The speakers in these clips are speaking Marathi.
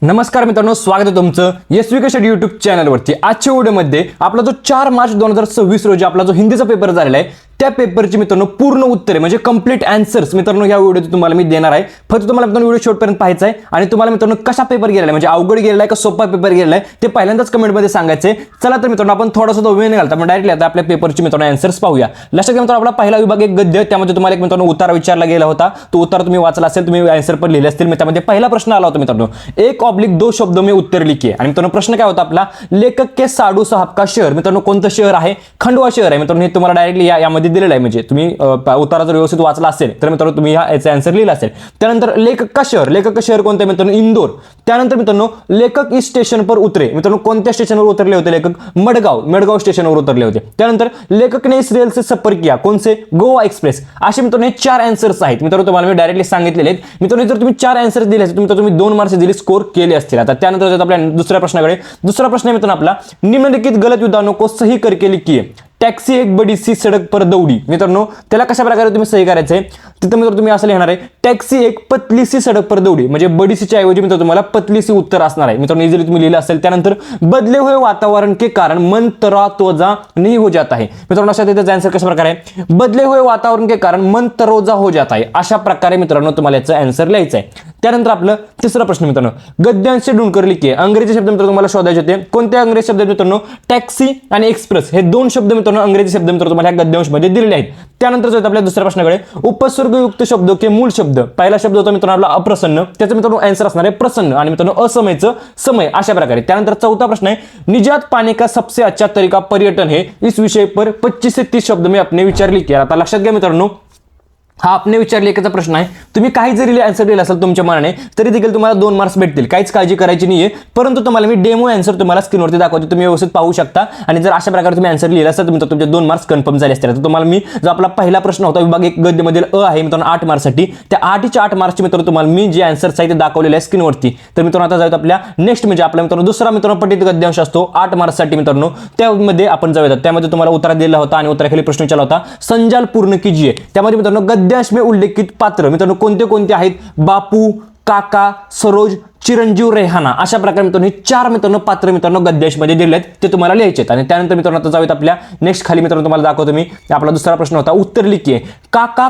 नमस्कार मित्रांनो, स्वागत आहे तुमचं एसवी स्टडी यूट्यूब चॅनलवरती। आजच्या व्हिडिओमध्ये आपला जो 4 मार्च 2026 रोजी आपला जो हिंदीचा पेपर झालेला आहे त्या पेपरची मित्रांनो पूर्ण उत्तरे म्हणजे कंप्लीट आन्सर्स मित्रांनो या व्हिडिओत तुम्हाला मी देणार आहे। फक्त तुम्हाला मित्रांनो व्हिडिओ शेवटपर्यंत पाहायचा आहे आणि तुम्हाला मित्रांनो कसा पेपर गेलेला आहे म्हणजे अवघड गेलेला आहे का सोपा पेपर गेलेला आहे ते पहिल्यांदाच कमेंटमध्ये सांगायचं आहे। चला तर मित्रांनो आपण थोडासा तो वेळ घालता आपण डायरेक्टली आता आपल्या पेपरची मित्रांनो आन्सर्स पाहूया। लक्षात घ्या मित्रांनो, आपला पहिला विभाग एक गद्य, त्यामध्ये तुम्हाला एक मित्रांनो उत्तर विचारला गेला होता। तो उत्तर तुम्ही वाचला असेल, तुम्ही आन्सर पण लिहिले असतील। त्यामध्ये पहिला प्रश्न आला होता मित्रांनो, 1/2 शब्दों में उत्तर लिखिए। आणि मित्रांनो प्रश्न काय होता आपला, लेखक के साडू साहब का शहर, मित्रांनो कोणतं शहर आहे? खंडवा शहर आहे मित्रांनो। हे तुम्हाला डायरेक्टली यामध्ये दिलेलं आहे, म्हणजे तुम्ही उत्तराचा व्यवस्थित वाचला असेल तर मित्रांनो तुम्ही याचा आन्सर लिहिला असेल। त्यानंतर लेखक का शहर कोणतं मित्रांनो? इंदोर। त्यानंतर मित्रांनो लेखक इस स्टेशन पर उतरे, मित्रांनो कोणत्या स्टेशनवर उतरले होते लेखक? मडगाव स्टेशनवर उतरले होते। त्यानंतर लेखक ने इस रेल से सफर किया, कौन से? गोवा एक्सप्रेस। असे मित्रांनो 4 आन्सर्स आहेत मित्रांनो, तुम्हाला मी डायरेक्टली सांगितलेले आहेत। मित्रांनो जर तुम्ही 4 आन्सर्स दिले असते तुम्ही 2 मार्क्स दिले, स्कोर केले असतील। आता त्यानंतर आपल्या दुसऱ्या प्रश्नाकडे, दुसरा प्रश्न आहे मित्रांनो आपला, निम्नलिखित गलत विधानों को सही करके लिखिए। टॅक्सी एक बड़ी सी सड़क पर दौड़ी, मित्रांनो त्याला कशा प्रकारे तुम्ही सही करायचं आहे तिथे मित्रांनो तुम्ही असं लिहिणार आहे, टॅक्सी एक पतली सी सड़क पर दौड़ी, म्हणजे बड़ी सी च्या ऐवजी मित्रांनो तुम्हाला पतली सी उत्तर असणार आहे मित्रांनो, इजीली तुम्ही लिहिलं असेल। त्यानंतर बदले हुए वातावरण के कारण मन तरोताजा नहीं हो जाता है, मित्रांनो अशा त्याचा आन्सर कशा प्रकारे आहे, बदले हुए वातावरण के कारण मन तरोजा हो जाता है। अशा प्रकारे मित्रांनो तुम्हाला याचं आन्सर लिहायचं आहे। त्यानंतर आपलं तिसरा प्रश्न मित्रांनो, गद्यांश ढूंढकर लिखिए। अंग्रेजी शब्द मित्रांनो तुम्हाला शोधायचे होते, कोणते अंग्रेजी शब्द मित्रांनो? टॅक्सी आणि एक्सप्रेस हे 2 शब्द मित्रांनो अंग्रेजी शब्द मित्रांनो तुम्हाला या गद्यांश मध्ये दिलेले आहेत। त्यानंतर जो आपल्या दुसऱ्या प्रश्नाकडे, उपसर्गयुक्त शब्दों के मूळ शब्द। पहिला शब्द होता मित्रांनो आपला अप्रसन्न, त्याचं मित्रांनो आन्सर असणार आहे प्रसन्न, आणि मित्रांनो असमयचं समय अशा प्रकारे। त्यानंतर चौथा प्रश्न आहे, निजात पाने का सबसे अच्छा तरीका पर्यटन है, इस विषय पर 25 से 30 शब्द में अपने विचार लिखिए। आता लक्षात घ्या मित्रांनो, हा आपने विचार लेखाचा प्रश्न आहे। तुम्ही काही जरी आन्सर दिला असेल तुमच्या मनाने तरी देखील तुम्हाला 2 मार्क्स भेटतील, काहीच काळजी करायची नाहीये। परंतु तुम्हाला मी डेमो आन्सर तुम्हाला स्क्रीनवरती दाखवतो, तुम्ही व्यवस्थित पाहू शकता। आणि जर अशा प्रकारे तुम्ही आन्सर लिहिला असेल तर तुमचे 2 मार्क्स कन्फर्म झाले असतील। तर तुम्हाला मी जो आपला पहिला प्रश्न होता विभाग 1 गद्यमधील अ आहे मित्रांनो 8 मार्क्ससाठी, त्या 8च्या 8 मार्क्सचे मित्रांनो तुम्हाला मी जे आन्सर्स आहे ते दाखवलेले आहे स्क्रीनवरती। तर मित्रांनो आता जाऊयात आपल्या नेक्स्ट, म्हणजे आपला मित्रांनो दुसरा मित्रांनो पठित गद्यांश असतो 8 मार्क्ससाठी मित्रांनो, त्यामध्ये आपण जाऊयात। त्यामध्ये तुम्हाला उत्तर दिला होता आणि उत्तराखाली प्रश्न विचारला होता, संजाल पूर्ण कीजिए। त्यामध्ये मित्रांनो गद्यांश में उल्लेखित पात्र मित्रांनो कोणते आहेत? बापू, काका, सरोज, चिरंजीव, रेहाना। अशा प्रकारे मित्रांनो 4 मित्रांनो पात्र मित्रांनो गद्यांश मध्ये दिलेले आहेत, ते तुम्हाला लिहायचे आहेत। आणि त्यानंतर मित्रांनो आता जाऊयात आपल्या नेक्स्ट खाली मित्रांनो तुम्हाला दाखवतो मी आपला दुसरा प्रश्न होता, उत्तर लिखिए। काका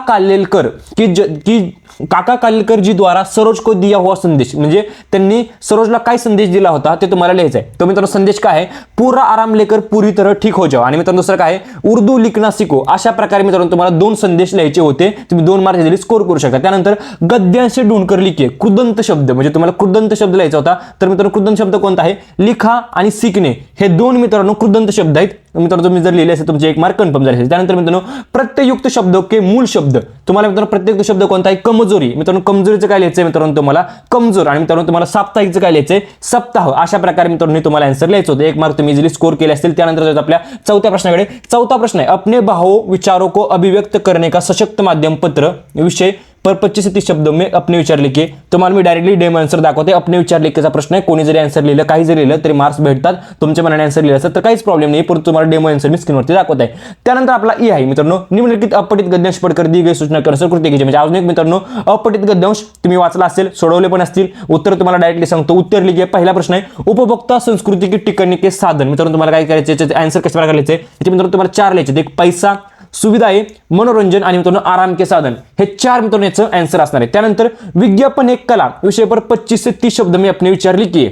कालेलकर जी द्वारा सरोज को दिया हुआ संदेश, म्हणजे त्यांनी सरोजला काय संदेश दिला होता ते तुम्हाला लिहायचं आहे। तो मित्रांनो संदेश काय आहे? पूरा आराम लेकर पूरी तरह ठीक हो जाओ। आणि मित्रांनो दुसरं काय आहे? उर्दू लिखना सीखो। अशा प्रकारे मित्रांनो तुम्हाला 2 संदेश लिहायचे होते, तुम्ही 2 मार्क्स दिले, स्कोर करू शकता। त्यानंतर गद्यांश ढूंढकर लिखिए, कृदंत शब्द, म्हणजे तुम्हाला कृदंत शब्द लिहायचा होता। तर मित्रांनो कृदंत शब्द कोणता आहे? लिखा आणि सीखणे हे 2 मित्रांनो कृदंत शब्द आहेत। मित्रांनो तुम्ही जर लिहिले असेल तुमचे 1 मार्क कन्फर्म झाले असेल। त्यानंतर मित्रांनो प्रत्ययुक्त शब्द के मूळ शब्द, तुम्हाला मित्रांनो प्रत्ययुक्त शब्द कोणता आहे? कमजोरी। मित्रांनो कमजोरीचं काय लिहायचं मित्रांनो तुम्हाला? कमजोर। आणि मित्रांनो तुम्हाला साप्ताहिकचं काय लिहायचंय? सप्ताह। अशा प्रकारे मित्रांनो तुम्हाला आन्सर लिहायचं होतं, 1 मार्क तुम्ही इजीली स्कोर केले असतील। त्यानंतर आपल्या चौथ्या प्रश्नाकडे, चौथा प्रश्न आहे, अपने भावों विचारों को अभिव्यक्त करने का सशक्त माध्यम पत्र विषय पर 25 से 30 शब्दों में अपने विचार लिखिए। तुम्हाला मी डायरेक्टली डेमो आन्सर दाखवते, अपने विचार लिखिएचा प्रश्न आहे। कोणी जरी आन्सर लिहिलं, काही जरी लिहिलं तरी मार्क्स भेटतात, तुमच्या मनाने आन्सर लिहिलं असेल तर काहीच प्रॉब्लेम नाही, परंतु तुम्हाला डेमो आन्सर मी स्क्रीनवरती दाखवत आहे। त्यानंतर आपला ई आहे मित्रांनो, निम्नलिखित अपठित गद्यांश पढ़कर दी गई सूचना अनुसार कृती कीजिए। म्हणजे अजून एक मित्रांनो अपठित गद्यांश तुम्ही वाचला असेल, सोडवले पण असतील, उत्तर तुम्हाला डायरेक्टली सांगतो, उत्तर लिखिए। पहिला प्रश्न आहे, उपभोक्ता संस्कृती की टिकणी के साधन। मित्रांनो तुम्हाला काय करायचे, आन्सर कशा प्रकारे लिहायचे याचे मित्रांनो तुम्हाला 4 लिहायचे, एक पैसा, सुविधा आहे, मनोरंजन आणि मित्रांनो आराम के साधन, हे 4 मित्रांनो याचं आन्सर असणार आहे। त्यानंतर विज्ञापन एक कला विषय पर 25 से 30 शब्द में अपने विचार लिखिए।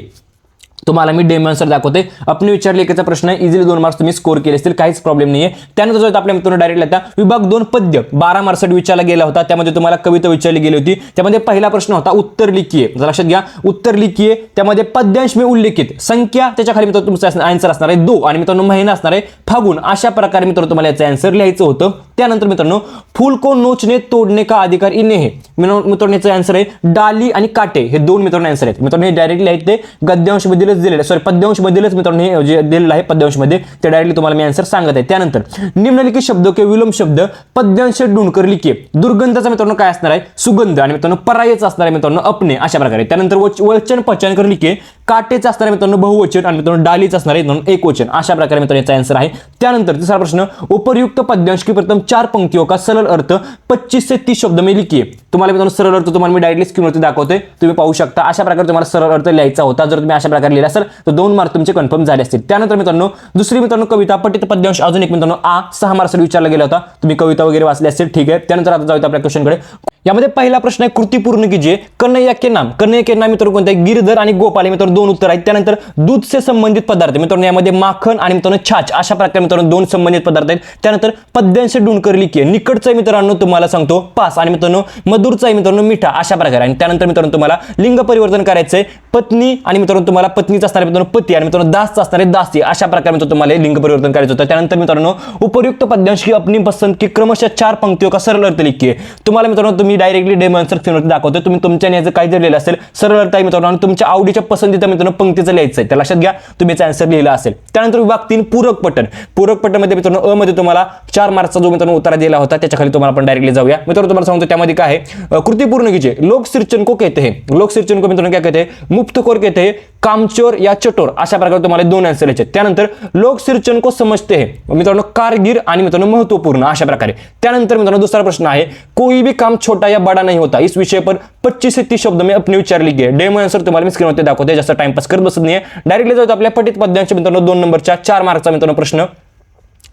तुम्हाला मी डेमो आन्सर दाखवते, अपने विचार लिखायचा प्रश्न आहे, इझिली 2 मार्क्स तुम्ही स्कोर केले असतील, काहीच प्रॉब्लेम नाहीये। त्यानंतर जो आपल्या मित्रांनो डायरेक्टली आता विभाग 2 पद्य 12 मार्क्ससाठी विचारला गेला होता, त्यामध्ये तुम्हाला कविता विचारली गेली होती। त्यामध्ये पहिला प्रश्न होता उत्तर लिखिए, लक्षात घ्या उत्तर लिखिए। त्यामध्ये पद्यांश में उल्लेखित संख्या, त्याच्या खाली मित्रांनो तुमचं आन्सर असणार आहे 2, आणि मित्रांनो महिना असणार आहे फागुन। अशा प्रकारे मित्रांनो तुम्हाला याचं आन्सर लिहायचं होतं। त्यानंतर मित्रांनो फूल को नोचने तोडने का अधिकार इन्हें है, मित्रांनो याचं आन्सर आहे डाली आणि काटे, हे 2 मित्रांनो आन्सर आहेत। मित्रांनो हे डायरेक्टली आहेत ते गद्यांश मध्येच दिलेले, सॉरी पद्यांश मध्येच मित्रांनो हे जे दिलेलं आहे पद्यांश मध्ये ते डायरेक्टली तुम्हाला मी आन्सर सांगत आहे। त्यानंतर निम्नलिखित शब्दों के विलोम शब्द पद्यांश ढूंढकर लिखिए। दुर्गंधाचा मित्रांनो काय असणार आहे? सुगंध। आणि मित्रांनो पर्यायच असणार आहे मित्रांनो अपने, अशा प्रकारे। त्यानंतर वचन पहचान कर लिखिए, काटेचं असणारे मित्रांनो बहुवचन आणि मित्रांनो डालीचं असणारे मित्रांनो एकवचन, अशा प्रकारे मित्रांनो याचा आन्सर आहे. त्यानंतर तिसरा प्रश्न, उपर्युक्त पद्यांश की प्रथम 4 पंक्तियों का सरल अर्थ 25 से 30 शब्द में लिखिए. तुम्हाला मित्रांनो सरळ अर्थ तुम्हाला मी डायरेक्टली स्क्रीनवरती दाखवतोय, तुम्ही पाहू शकता. अशा प्रकारे तुम्हाला सरळ अर्थ लिहायचा होता. जर तुम्ही अशा प्रकारे लिहिला असेल तर 2 मार्क तुमचे कन्फर्म झाले असतील. त्यानंतर मित्रांनो दुसरी मित्रांनो कविता पठित पद्यांश, अजून एक मित्रांनो 6 मार्क्ससाठी विचारला गेला होता. तुम्ही कविता वगैरे वाचली असेल, ठीक आहे. त्यानंतर आता जाऊया आपल्या क्वेश्चनकडे. यामध्ये पहिला प्रश्न आहे कृती पूर्ण कीजिए. कन्हैया के नाम, कन्हैया के नाम मित्रांनो कोणते आहे? गिरधर आणि गोपाल मित्रांनो 2 उत्तर आहेत. त्यानंतर दूध से संबंधित पदार्थ मित्रांनो यामध्ये माखन आणि मित्रांनो छाछ, अशा प्रकारे मित्रांनो 2 संबंधित पदार्थ आहेत. त्यानंतर पद्यांश ढूंढकर लिखिए. निकटचा आहे मित्रांनो तुम्हाला सांगतो पास आणि मित्रांनो मधुरचा आहे मित्रांनो मिठा, अशा प्रकारे. आणि त्यानंतर मित्रांनो तुम्हाला लिंग परिवर्तन करायचंय. पत्नी आणि मित्रांनो तुम्हाला पत्नीचा असणारे मित्रांनो पती आणि मित्रांनो दासचा असणारे दासी, अशा प्रकारे मित्रांनो तुम्हाला लिंग परिवर्तन करायचं होतं. त्यानंतर मित्रांनो उपर्युक्त पद्यांश की अपनी पसंद की क्रमशः 4 पंक्तियों का सरल अर्थ लिखिए. तुम्हाला मित्रांनो तुम्ही डायरेक्टली डेमो आन्सर स्क्रीनवरती दाखवतो. तुम्ही तुमच्या याचं काय जर लिहिलं असेल सरळ अर्थ आहे मित्रांनो आणि तुमच्या आवडीच्या पसंतीचा मित्रांनो पंक्तीचं लिहायचं आहे, त्या लक्षात घ्या. तुम्ही याचा आन्सर लिहिला असेल. त्यानंतर विभाग 3 पूरक पठण. पूरक पठण मध्ये मित्रांनो अ मध्ये तुम्हाला 4 मार्कचा जो मित्रांनो उत्तर दिला होता त्याच्या खाली तुम्हाला आपण डायरेक्टली जाऊया. मित्रांनो तुम्हाला सांगतो त्यामध्ये काय आहे, कृती पूर्ण कीजिए. लोक सिर्जन को कहते हैं. लोक सिर्जन को मित्रांनो क्या कहते हैं? मुफ्तखोर कहते हैं, कामचोर या चटोर, अशा प्रकारे तुम्हाला 2 आन्सर यायचे. त्यानंतर लोक सिर्जन को समझते हैं मित्रांनो कारगिर आणि मित्रांनो महत्वपूर्ण, अशा प्रकारे. त्यानंतर मित्रांनो दुसरा प्रश्न आहे, कोई भी काम छोटा या बड़ा नहीं होता. इस विषय पर 25 से 30 शब्द में अपने विचार लिखिए. डेमो आन्सर तुम्हाला मी स्क्रीनवरती दाखवते, जास्त टाइमपास करत बसत नाहीये. डायरेक्टली जातो आपल्या पठित पद्यांश मित्रांनो 2 नंबरच्या 4 मार्कचा मित्रांनो प्रश्न.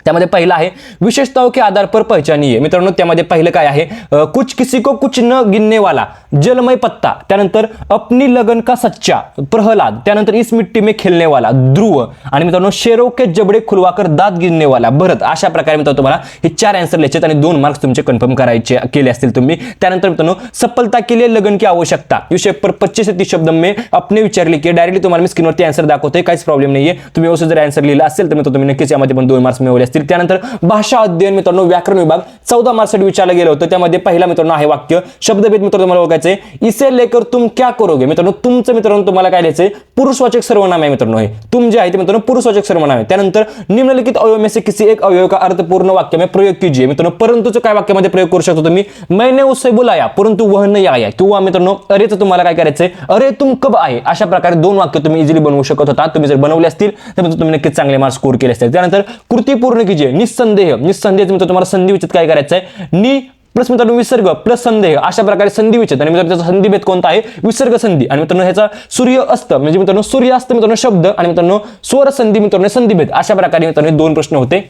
त्यामध्ये पहिला आहे विशेषताओं के आधार पर पहचानिए. मित्रांनो त्यामध्ये पहिलं काय आहे, कुछ किसी को कुछ न गिनने वाला, जलमय पत्ता. त्यानंतर अपनी लगन का सच्चा, प्रहलाद. त्यानंतर इस मिट्टी में खेलने वाला, ध्रुव. आणि मित्रांनो शेरों के जबडे खुलवाकर दात गिनने वाला, भरत. अशा प्रकारे मित्रांनो तुम्हाला हे 4 आन्सर लिहायचे आणि 2 मार्क्स तुमचे कन्फर्म करायचे केले असतील तुम्ही. त्यानंतर मित्रांनो सफलता के लिए लगन की आवश्यकता, विषय पर 25 से 30 शब्द में अपने विचार लिखिए. डायरेक्टली तुम्हाला मी स्क्रीनवरती आन्सर दाखवतोय, काहीच प्रॉब्लेम नाहीये. तुम्ही व्यवस्थित जर आन्सर लिहिला असेल तर मित्रांनो तुम्ही नक्कीच यामध्ये पण 2 मार्क्स मिळवले असतील. त्यानंतर भाषा अध्ययन मित्रांनो व्याकरण विभाग 14 मार्क्ससाठी विचारलं गेलं होतं. त्यामध्ये पहिला मित्रांनो आहे वाक्य शब्दभेद मित्रांनो तुम्हाला ओळखायचे. इसे लेकर तुम क्या करोगे. मित्रांनो तुमचं मित्रांनो तुम्हाला काय लिहायचंय, पुरुषवाचक सर्वनाम आहे मित्रांनो. हे तुम जे आहे ते मित्रांनो पुरुषवाचक सर्वनाम आहे. त्यानंतर निम्नलिखित अवयव में से किसी एक अवयव का अर्थपूर्ण वाक्य में प्रयोग कीजिए. मित्रांनो परंतुचं काय वाक्यामध्ये प्रयोग करू शकतो तुम्ही, मैंने उसे बुलाया परंतु वह नहीं आया. किंवा मित्रांनो अरेचं तुम्हाला काय करायचंय, अरे तुम कब आए. अशा प्रकारे 2 वाक्य तुम्ही इझिली बनवू शकत होता. तुम्ही जर बनवले असतील तर तुम्ही नक्कीच चांगले मार्क्स स्कोर केले असतील. त्यानंतर कृती पूर्ण कीजिए. निस्संदेह मित्रांनो तुम्हाला संधी विच्छेद काय करायचं आहे, नि प्लस मित्रांनो विसर्ग प्लस संदेह, अशा प्रकारे संधी विच्छेद. आणि मित्रांनो त्याचा संधिभेद कोणता आहे, विसर्ग संधी. आणि मित्रांनो ह्याचा सूर्य अस्त म्हणजे मित्रांनो सूर्यास्त मित्रांनो शब्द आणि मित्रांनो स्वर संधी मित्रांनो संधिभेद, अशा प्रकारे मित्रांनो 2 प्रश्न होते.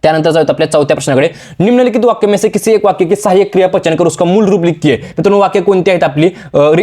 त्यानंतर जाऊया आपल्या चौथ्या प्रश्नाकडे. निम्नलिखित वाक्य में से किसी एक वाक्य की सहायक क्रिया पहचान कर उसका मूल रूप लिखिए. मित्रांनो वाक्य कोणती आहेत आपली,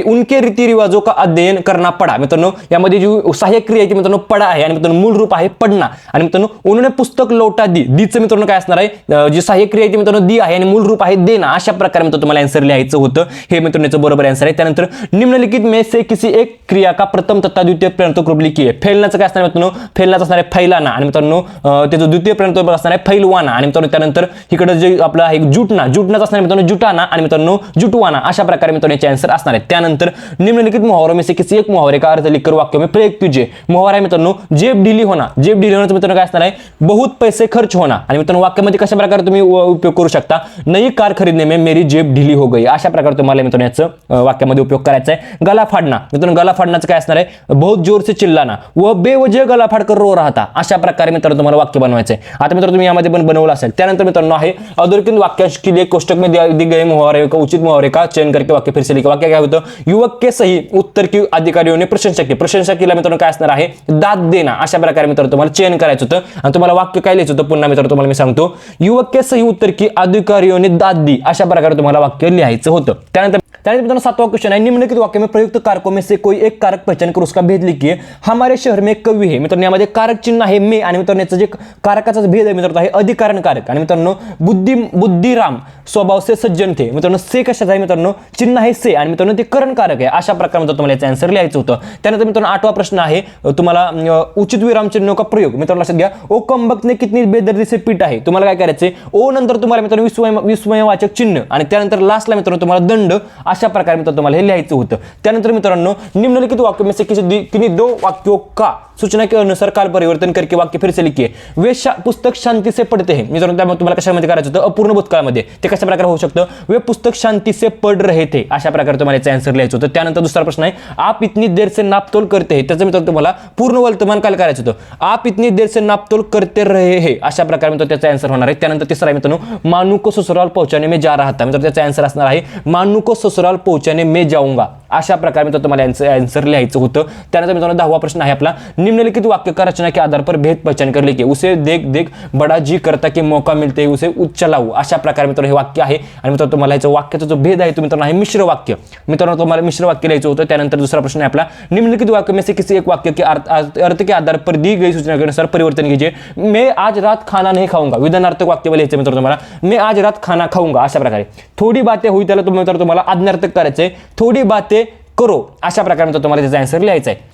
उनके रीति रिवाजों का अध्ययन करना पड़ा. मित्रांनो यामध्ये जी सहायक क्रिया आहे मित्रांनो पडा आहे आणि मित्रांनो मूल रूप आहे पडना. आणि मित्रांनो उन्होंने पुस्तक लौटा दी, दीचं मित्रांनो काय असणार आहे, जी सहायक क्रिया आहे ती मित्रांनो दी आहे आणि मूल रूप आहे देना. अशा प्रकारे मित्रांनो तुम्हाला आन्सर लिहायचं होतं. हे मित्रांनो याचं बरोबर आन्सर आहे. त्यानंतर निम्नलिखित में से किसी एक क्रिया का प्रथम तथा द्वितीय प्रणतक रूप लिखिए. फेलनाचं काय असणार मित्रांनो, फेलनाचं असणार आहे फैलाना आणि मित्रांनो त्याचं द्वितीय प्रणतक असणार आहे फैलवाना. आणि मित्रांनो त्यानंतर इकडे जे आपलं आहे जुटनाच असणार मित्रांनो जुटाना आणि मित्रांनो जुटवाना, अशा प्रकारे मित्रांनो याचे आन्सर असणार आहे. त्यानंतर निम्नलिखित मुहावरों में से किसी एक मुहावरे का अर्थ लिखकर वाक्य में प्रयोग कीजिए. मुहावरा आहे मित्रांनो जेब ढिली होना. जेब ढिली होण्याचं मित्रांनो काय असणार आहे, बहुत पैसे खर्च होना. आणि मित्रांनो वाक्यामध्ये कशा प्रकारे तुम्ही उपयोग करू शकता, नई कार खरीदने में मेरी जेब ढिली हो गई. अशा प्रकारे तुम्हाला मित्रांनो याचं वाक्यामध्ये उपयोग करायचा आहे. गला फाडना. मित्रांनो गला फाडण्याचं काय असणार आहे, बहुत जोर से चिल्लाना. व बेवजह गला फाड कर रो रहा था. अशा प्रकारे मित्रांनो तुम्हाला वाक्य बनवायचं आहे. आता मित्रांनो तुम्ही यामध्ये पण बनवलं असेल. त्यानंतर मित्रांनो आहे अधोरेखित वाक्यांश के लिए कोष्टक में दी गए मुहावरे का उचित मुहावरे का चयन करके वाक्य फिर से लिखा. वाक्य काय होतं, युवक के सही उत्तर की अधिकारियों ने प्रशंसा की. प्रशंसा केला मित्रांनो काय असणार आहे, दाद देना. अशा प्रकारे मित्रांनो तुम्हाला चयन करायचं होतं आणि तुम्हाला वाक्य काय लिहायचं होतं, पुन्हा मित्रांनो तुम्हाला मी सांगतो, युवक के सही उत्तर की अधिकारियों ने दाद दी. अशा प्रकारे तुम्हाला वाक्य लिहायचं होतं. त्यानंतर मित्रांनो 7वां क्वेश्चन आहे, निम्नलिखित वाक्य में प्रयुक्त कारकों में से कोई एक कारक पहचान कर उसका भेद लिखिए. हमारे शहर में एक कवी है. मित्रांनो यामध्ये कारक चिन्ह आहे मे आणि मित्रांनो याचं जे कारकाचा भेद आहे मित्रांनो आहे अधिकरण कारक. आणि मित्रांनो बुद्धिराम स्वभाव से सज्जन थे. मित्रांनो से कशाचा आहे मित्रांनो, चिन्ह आहे से आणि मित्रांनो ते करण कारक आहे. अशा प्रकारे तुम्हाला याचं आन्सर लिहायचं होतं. त्यानंतर मित्रांनो 8वा प्रश्न आहे तुम्हाला उचित विराम चिन्हों का प्रयोग. मित्रांनो लक्षात घ्या, ओ कमबख्त ने कितनी बेदर्दी से पीटा है. तुम्हाला काय करायचंय, ओ नंतर तुम्हाला मित्रांनो विस्मयवाचक चिन्ह आणि त्यानंतर लास्टला मित्रांनो तुम्हाला दंड अशा प्रकारे मित्रांनो तुम्हाला हे लिहायचं होतं. त्यानंतर मित्रांनो निम्नलिखित वाक्यों में से किन्हीं दो वाक्यों का सूचना के अनुसार काल परिवर्तन करके वाक्य फिर से लिखिए. वे पुस्तक शांति से पढ़ते हैं. मित्रांनो त्यामुळे तुम्हाला कशामध्ये करायचं होतं, अपूर्ण भूतकाळामध्ये. ते कशा प्रकारे होऊ शकतं, वे पुस्तक शांति से पढ़ रहे थे, अशा प्रकारे तुम्हाला याचा आन्सर लिहायचं होतं. त्यानंतर दुसरा प्रश्न आहे, आप इतनी देर से नापतोल करते हैं. त्याचं मित्रांनो तुम्हाला पूर्ण वर्तमान काल करायचं होतं. आप इतनी देर से नापतोल करते रहे हैं, अशा प्रकारे मित्रांनो त्याचा आन्सर होणार आहे. त्यानंतर तिसरा आहे मित्रांनो, मानू को ससुराल पहुंचाने में जा रहा था. मित्रांनो त्याचा आन्सर असणार आहे, मानू को ससुराल पहुंचाने में जाऊंगा. अशा प्रकारे मित्रांनो तुम्हाला आन्सर लिहायचं होतं. त्यानंतर मित्रांनो 10वा प्रश्न आहे आपला, निम्नलिखित वाक्य का रचना के आधार पर भेद पहचान कर लिखिए. उसे देख देख बड़ा जी करता की मौका मिलते उसे उच्चलाऊ. अशा प्रकारे मित्रांनो हे वाक्य आहे. आणि मित्रांनो तुम्हाला याचं वाक्याचा जो भेद आहे तो मित्रांनो आहे मिश्र वाक्य. मित्रांनो तुम्हाला मिश्र वाक्य लिहायचं होतं. त्यानंतर दुसरा प्रश्न आहे आपला, निम्नलिखित वाक्य में से किसी एक वाक्य के अर्थ के आधार पर दी गई सूचना के अनुसार परिवर्तन कीजिए. मैं आज रात खाना नहीं खाऊंगा. विधानार्थक वाक्य लिहायचं मित्रांनो तुम्हाला, मैं आज रात खाना खाऊंगा. अशा प्रकारे थोडी बातें हुई त्याला मित्रांनो तुम्हाला आज्ञार्थक करायचंय, थोडी बातें करो. अशा प्रकारे तुम्हाला त्याचा आन्सर लिहायचा आहे.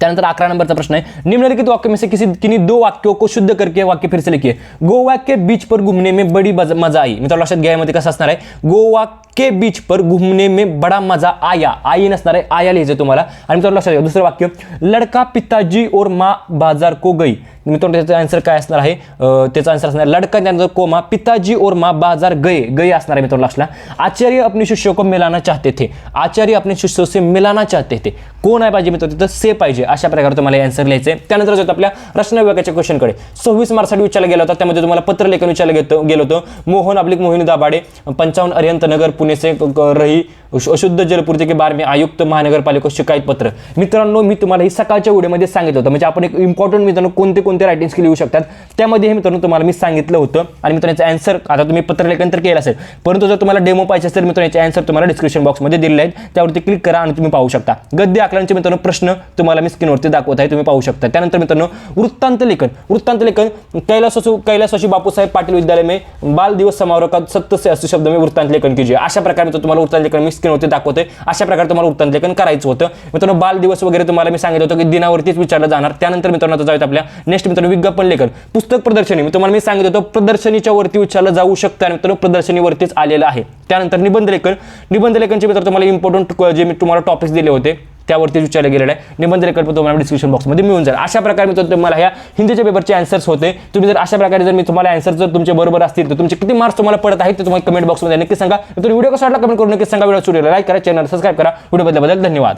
त्यानंतर 11 नंबरचा प्रश्न आहे, निम्नलिखित वाक्य में से किन्हीं दो वाक्यों को शुद्ध करके वाक्य फिर से लिखिए. गोवा के बीच पर घूमने में बड़ी मजा आई. मित्रांनो लक्षात घ्या यामध्ये कसं असणार आहे, गोवा के बीच पर घूमने में बड़ा मजा आया. आई नसणार आहे, आया लिहायचं तुम्हाला. आणि मित्रांनो लक्षात घ्या दुसरं वाक्य, लड़का पिताजी और माँ बाजार को गई. मित्रांनो त्याचा आन्सर काय असणार आहे, त्याचा आन्सर असणार लड़का त्यानंतर कोमा पिताजी और माँ बाजार गए असणार आहे. मित्रांनो लक्षात, आचार्य अपने शिष्यों को मिलाना चाहते थे. आचार्य अपने शिष्यों से मिलाना चाहते थे. कोण आहे पाहिजे मित्रांनो, तिथं से पाहिजे. अशा प्रकारे तुम्हाला आन्सर लिहायचं आहे. त्यानंतर जातो आपल्या रचना विभागाच्या क्वेश्चनकडे. 26 मार्क्ससाठी विचारला गेला होता. त्यामध्ये तुम्हाला पत्रलेखन विचारलं गेलं होतं. मोहिनी दाभाडे 55 अरिहंत नगर पुणे से रही अशुद्ध जलपूर्ति के बारे में आयुक्त महानगरपालिका शिकायत पत्र. मित्रांनो मी तुम्हाला ही सकाळच्या व्हिडिओमध्ये सांगितलं होतं. म्हणजे आपण एक इम्पॉर्टंट मित्रांनो कोणते रायटिंग स्किल येऊ शकतात त्यामध्ये हे मित्रांनो तुम्हाला मी सांगितलं होतं. आणि मित्रांनो याचा आन्सर आता तुम्ही पत्रलेखन तर केलं असेल, परंतु जर तुम्हाला डेमो पाहिजे असेल मित्रांनो याचे आन्सर तुम्हाला डिस्क्रिप्शन बॉक्समध्ये दिलेले आहेत. त्यावरती क्लिक करा आणि तुम्ही पाहू शकता. गद्य आकलनाचे मित्रांनो प्रश्न तुम्हाला मी स्क्रीनवरती दाखवत आहे, तुम्ही पाहू शकता. त्यानंतर मित्रांनो वृत्तांत लेखन कैलासवासी बापूसाहेब पाटिल विद्यालय में बाल दिवस समारोह का 70 से 80 शब्द में वृत्तांत लेखन कीजिए. अशा प्रकारे तुम्हाला वृत्तांत लेखन मी स्क्रीनवरती दाखवतोय. अशा प्रकारे तुम्हाला वृत्तांत लेखन करायचं होतं. मित्रांनो बाल दिवस वगैरे तुम्हाला मी सांगितलं होतं की दिनावरतीच विचारलं जाणार. त्यानंतर मित्रांनो आता जाऊयात आपल्या नेक्स्ट मित्रांनो विज्ञापन लेखन पुस्तक प्रदर्शनी. मी तुम्हाला मी सांगितलं होतं प्रदर्शनीच्या वरती विचारलं जाऊ शकतं आणि मित्रांनो प्रदर्शनीवरतीच आलेलं आहे. त्यानंतर निबंध लेखनचे मित्रांनो तुम्हाला इम्पॉर्टंट जे मी तुम्हाला टॉपिक्स दिले होते त्यावरती विचारलं गेलेलं आहे. निबंध लेखन पण तुम्हाला डिस्क्रिप्शन बॉक्समध्ये मिळून जाईल. अशा प्रकारे मित्रांनो तुम्हाला ह्या हिंदीच्या पेपरचे आन्सर्स होते. तुम्ही जर अशा प्रकारे जर मी तुम्हाला आन्सर जर तुमचे बरोबर असतील तर तुमचे किती मार्क्स तुम्हाला पडत आहेत ते तुम्हाला कमेंट बॉक्समध्ये नक्की सांगा. तर व्हिडिओ कसा वाटला कमेंट करून नक्की सांगा. व्हिडिओ लाईक करा, चॅनल सबस्क्राइब करा. व्हिडिओ बद्दल धन्यवाद.